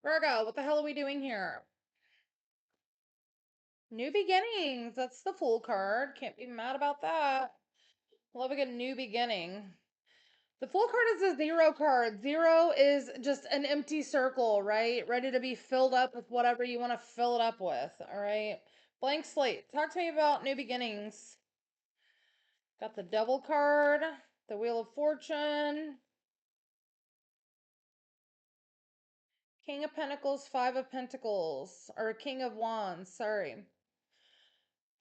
Virgo, what the hell are we doing here? New beginnings. That's the Fool card. Can't be mad about that. Love a good new beginning. The Fool card is a zero card. Zero is just an empty circle, right? Ready to be filled up with whatever you want to fill it up with, all right? Blank slate. Talk to me about new beginnings. Got the Devil card, the Wheel of Fortune, King of Pentacles, Five of Pentacles, or King of Wands, sorry.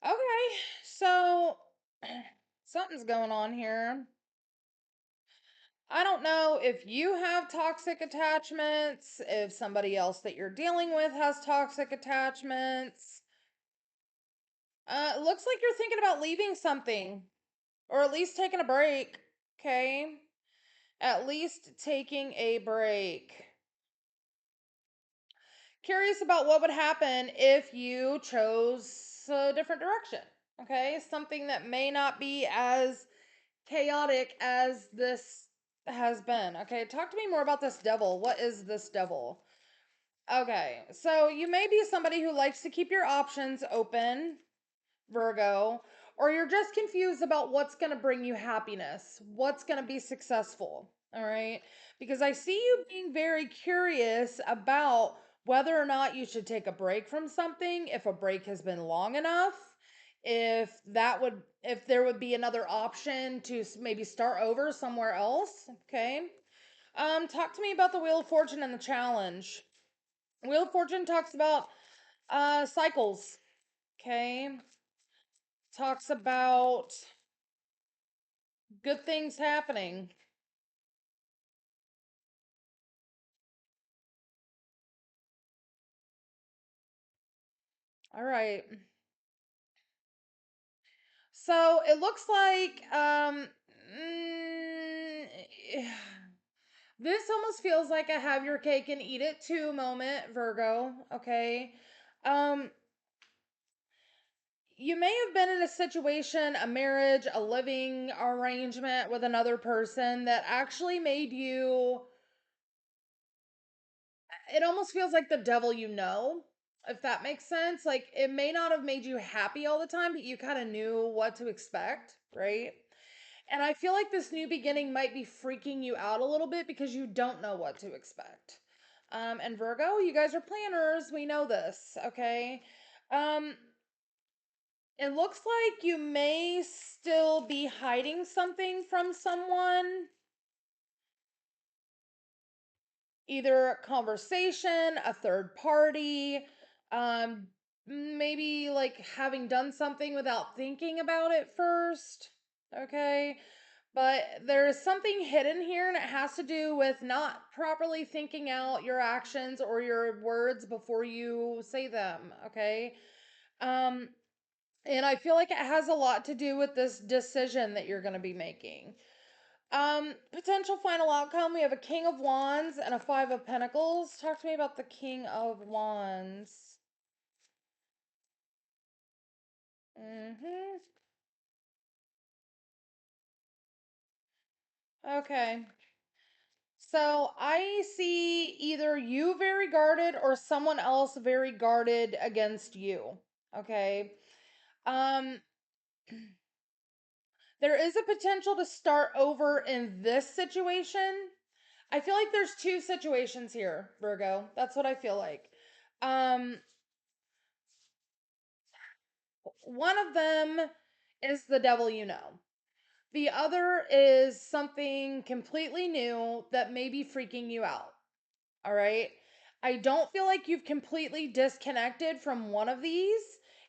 Okay, so something's going on here. I don't know if you have toxic attachments, if somebody else that you're dealing with has toxic attachments. It looks like you're thinking about leaving something, or at least taking a break, okay? At least taking a break. Curious about what would happen if you chose a different direction, okay? Something that may not be as chaotic as this has been. Okay, talk to me more about this devil. What is this devil? Okay, so you may be somebody who likes to keep your options open, Virgo, or you're just confused about what's going to bring you happiness, what's going to be successful. All right, because I see you being very curious about whether or not you should take a break from something, if a break has been long enough, if there would be another option to maybe start over somewhere else. Okay, talk to me about the Wheel of Fortune and the challenge. Wheel of Fortune talks about cycles. Okay, talks about good things happening. All right. So it looks like mm, this almost feels like a have your cake and eat it too moment, Virgo. Okay. Um, you may have been in a situation, a marriage, a living arrangement with another person that actually made you, it almost feels like the devil you know, if that makes sense. Like it may not have made you happy all the time, but you kind of knew what to expect, right? And I feel like this new beginning might be freaking you out a little bit because you don't know what to expect. And Virgo, you guys are planners. We know this, okay? Um, it looks like you may still be hiding something from someone, either a conversation, a third party, um, maybe like having done something without thinking about it first, okay? But there's something hidden here, and it has to do with not properly thinking out your actions or your words before you say them, okay? Um, and I feel like it has a lot to do with this decision that you're going to be making. Potential final outcome, we have a King of Wands and a Five of Pentacles. Talk to me about the King of Wands. Mm-hmm. Okay. So I see either you very guarded or someone else very guarded against you. Okay. Um, there is a potential to start over in this situation. I feel like there's two situations here, Virgo. That's what I feel like. Um, one of them is the devil you know. The other is something completely new that may be freaking you out. All right. I don't feel like you've completely disconnected from one of these,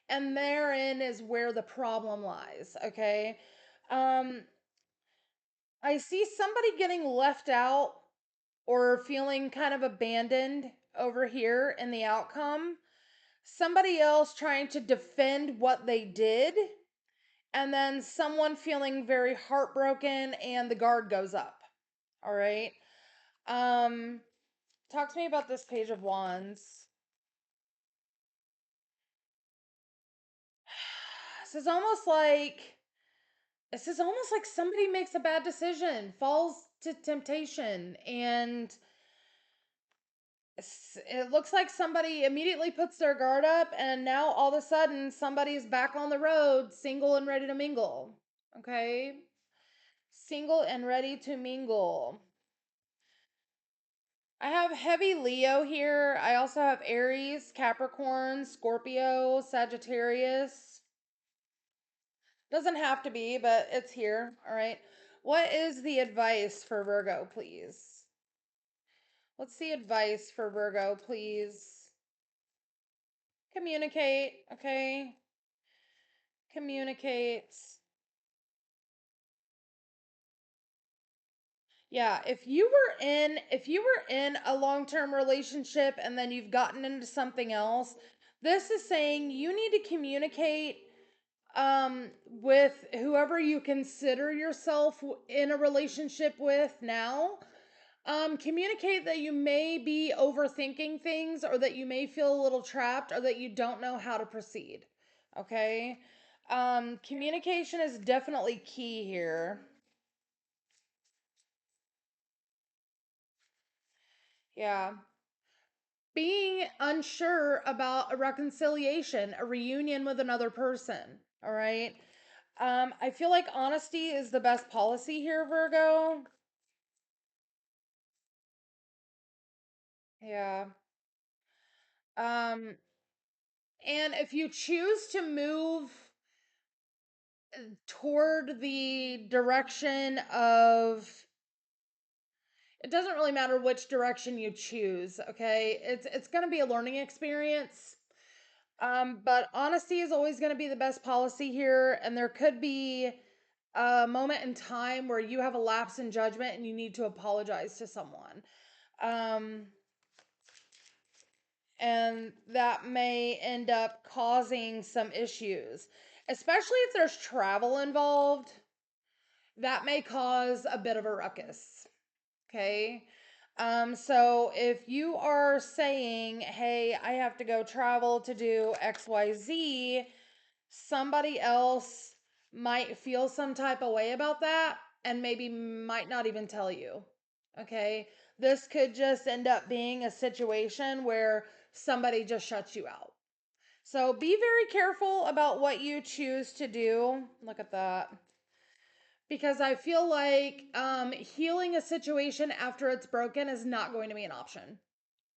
and therein is where the problem lies. Okay. Um, I see somebody getting left out or feeling kind of abandoned over here in the outcome. Somebody else trying to defend what they did, and then someone feeling very heartbroken and the guard goes up. All right. Um, talk to me about this Page of Wands. This is almost like somebody makes a bad decision, falls to temptation, and It looks like somebody immediately puts their guard up, and now all of a sudden somebody's back on the road, single and ready to mingle. Okay? Single and ready to mingle. I have heavy Leo here. I also have Aries, Capricorn, Scorpio, Sagittarius. Doesn't have to be, but it's here. All right. What is the advice for Virgo, please? What's the advice for Virgo, please? Communicate, okay? Communicate. Yeah, if you were in a long-term relationship and then you've gotten into something else, this is saying you need to communicate with whoever you consider yourself in a relationship with now. Communicate that you may be overthinking things, or that you may feel a little trapped, or that you don't know how to proceed. Okay? Communication is definitely key here. Yeah. Being unsure about a reconciliation, a reunion with another person. All right. I feel like honesty is the best policy here, Virgo. Yeah. Um, and if you choose to move toward the direction of, it doesn't really matter which direction you choose, okay? It's going to be a learning experience. But honesty is always going to be the best policy here, and there could be a moment in time where you have a lapse in judgment and you need to apologize to someone. Um, and that may end up causing some issues, especially if there's travel involved. That may cause a bit of a ruckus. Okay. So if you are saying, hey, I have to go travel to do XYZ, somebody else might feel some type of way about that and maybe might not even tell you. Okay. This could just end up being a situation where somebody just shuts you out. So be very careful about what you choose to do. Look at that. Because I feel like healing a situation after it's broken is not going to be an option.